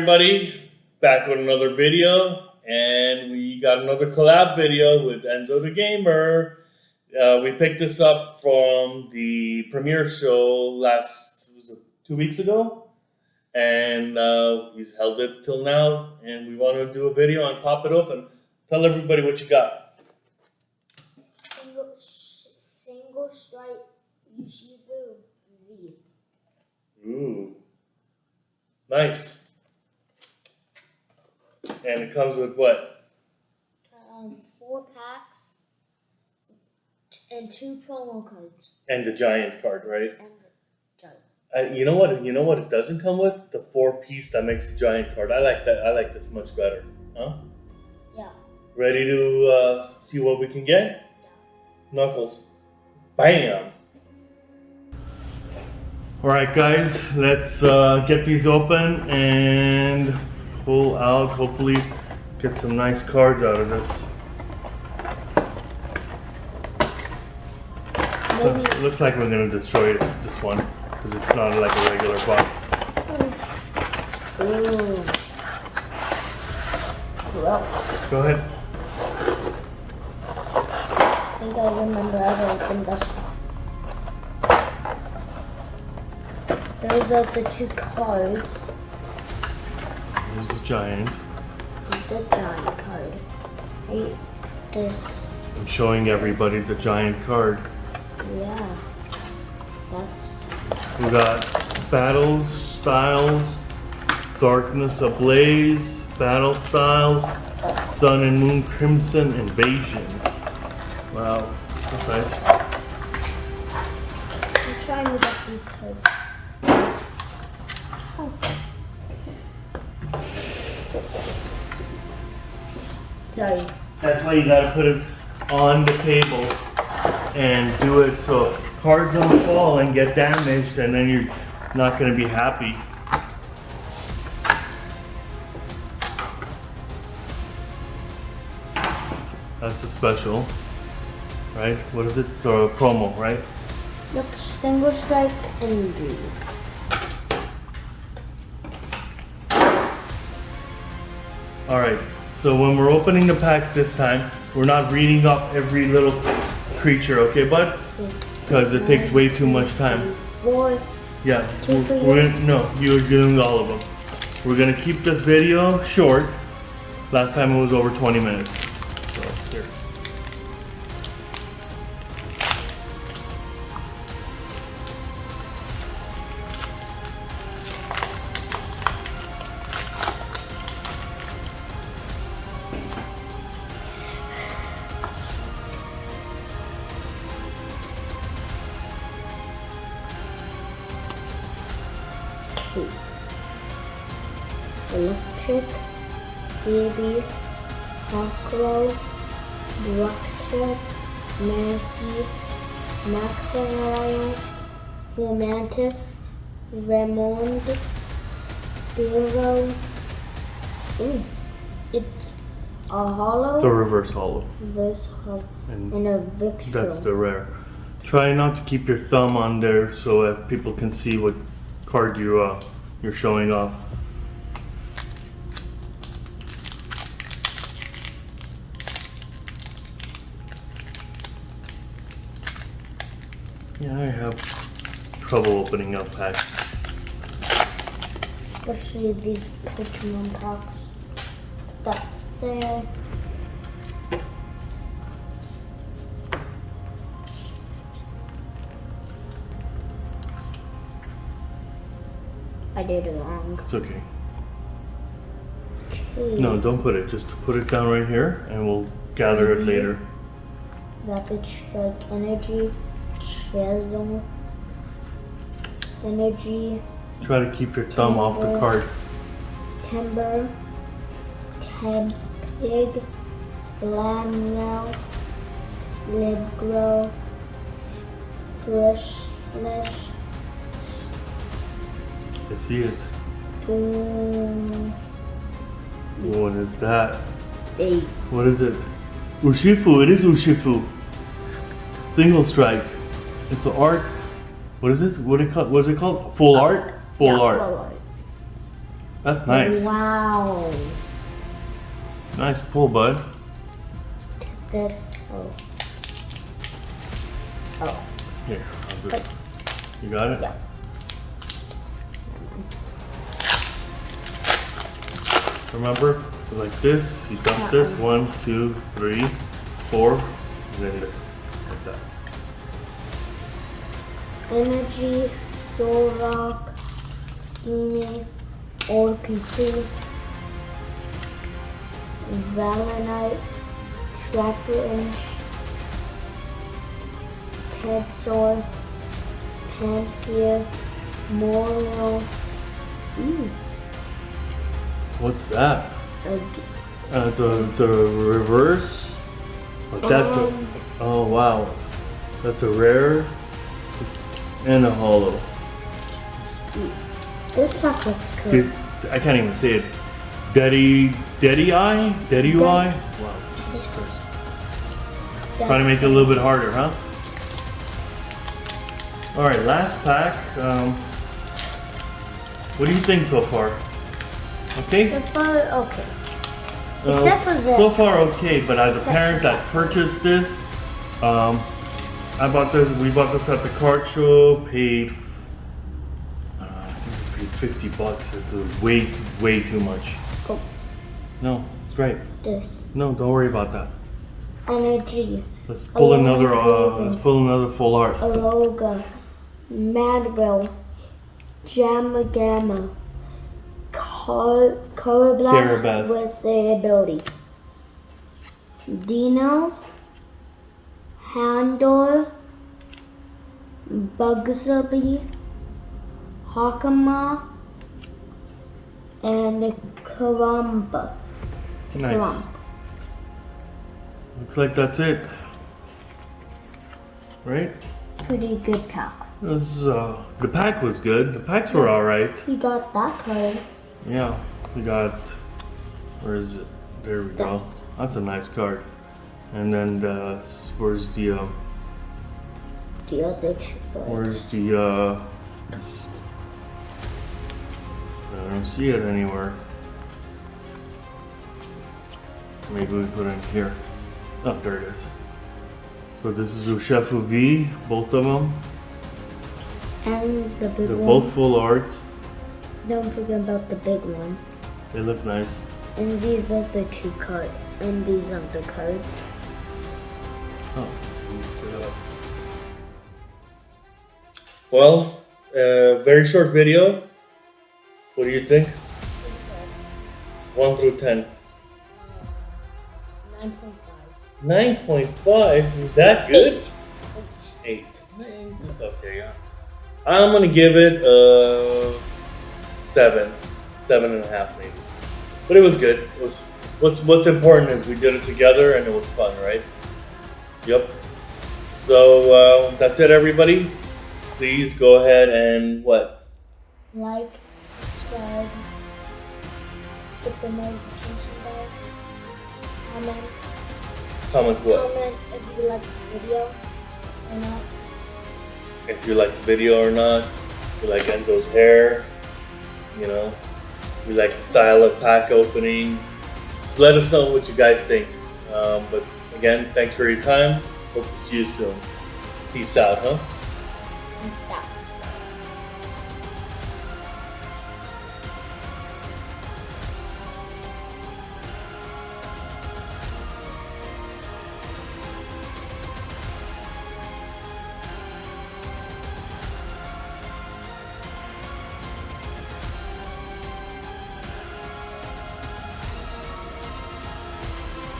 everybody, back with another video, and we got another collab video with Enzo the Gamer. We picked this up from the premiere show was it 2 weeks ago? And he's held it till now, and we want to do a video and pop it open. Tell everybody what you got. Single stripe URSHIFU V. Ooh. Nice. And it comes with what? 4 packs and 2 promo codes. And the giant card, right? And the giant. You know what? You know what? It doesn't come with the 4-piece that makes the giant card. I like that. I like this much better. Huh? Yeah. Ready to see what we can get? Yeah. Knuckles. Bam. All right, guys. Let's get these open and pull out. Hopefully, get some nice cards out of this. So it looks like we're gonna destroy this one because it's not like a regular box. Ooh. Well, Go ahead. I think I remember I opened this one. Those are the 2 cards. Here's the giant. The giant card. Right? This. I'm showing everybody the giant card. Yeah. That's. We got Battle Styles, Darkness Ablaze, Battle Styles, Sun and Moon Crimson Invasion. Wow, that's nice. I'm trying to get these cards. Oh. Sorry. That's why you gotta put it on the table and do it so cards don't fall and get damaged, and then you're not gonna be happy. That's the special, right? What is it? So a promo, right? Yep, single strike and green. All right. So when we're opening the packs this time, we're not reading up every little creature, okay, bud? Because it takes way too much time. 4. Yeah, you're doing all of them. We're gonna keep this video short. Last time it was over 20 minutes. So here. Electric, Baby, Hawkrow, Bruxus, Mankey, Maximilian, Fomantis, Raymond, Spiro. Ooh, it's a hollow. It's a reverse hollow. Reverse hollow. And a Victro. That's the rare. Try not to keep your thumb on there so that people can see what card you're showing off. Yeah, I have trouble opening up packs. Especially these Pokemon packs. That there. I did it wrong. It's okay. Okay. No, don't put it. Just put it down right here and we'll gather it later. Rapid Strike Energy. Shazam. Energy. Try to keep your thumb off the card. Timber. Tempig. Glamnow. Slibgrow. Freshness. I see it. Boom. What is that? 8. What is it? URSHIFU. It is URSHIFU. Single strike. It's an art. What is this? What is it called? Full art? Full art. Full art. That's nice. Wow. Nice pull, bud. This. Oh. Here, I'll do it. You got it? Yeah. Remember, like this, you dump this, 1, 2, 3, 4, and then like that. Energy, soul rock, steamy, or PC, Valenite, Trapper Inch, Tedsaur, Pantheer, Moral. What's that? It's a reverse. But that's a. Oh wow, that's a rare and a hollow. This pack looks cool. Dude, I can't even say it. Daddy Eye? Wow. Trying to make it a little bit harder, huh? Alright, last pack. What do you think so far? Okay? So far, okay. Except for this. So far okay, but as a parent that purchased this, we bought this at the card show, paid I think we paid $50. It was way too much. Cool. No, it's right. This. No, don't worry about that. Energy. Let's pull another full art. Aloga. Madwell. Jamma Gamma. Carablast with the ability. Dino. Handor. Bugsby. Hakama. And Karamba. Nice. Looks like that's it. Right? Pretty good pack. This is, the pack was good. The packs were alright. You got that card. Yeah. We got, where is it? There we go. That's a nice card. And then where's the other two cards? where's the I don't see it anywhere. Maybe we put it in here. Oh, there it is. So this is URSHIFU V, both of them. And the big They're one. both full arts. Don't forget about the big one. They look nice. And these are the two cards. And these are the cards. Oh. Well, very short video. What do you think? 1 through 10. 9.5. 9.5? Is that good? 8. It's okay, yeah. I'm gonna give it a 7. 7.5 maybe. But it was good. It was what's important is we did it together and it was fun, right? Yep. So that's it, everybody. Please go ahead and what? Like, subscribe, hit the notification bell, comment. Comment what? Comment if you like the video or not. If you like the video or not. If you like Enzo's hair. You know. If you like the style of pack opening. Just let us know what you guys think. But again, thanks for your time. Hope to see you soon. Peace out, huh? Peace out.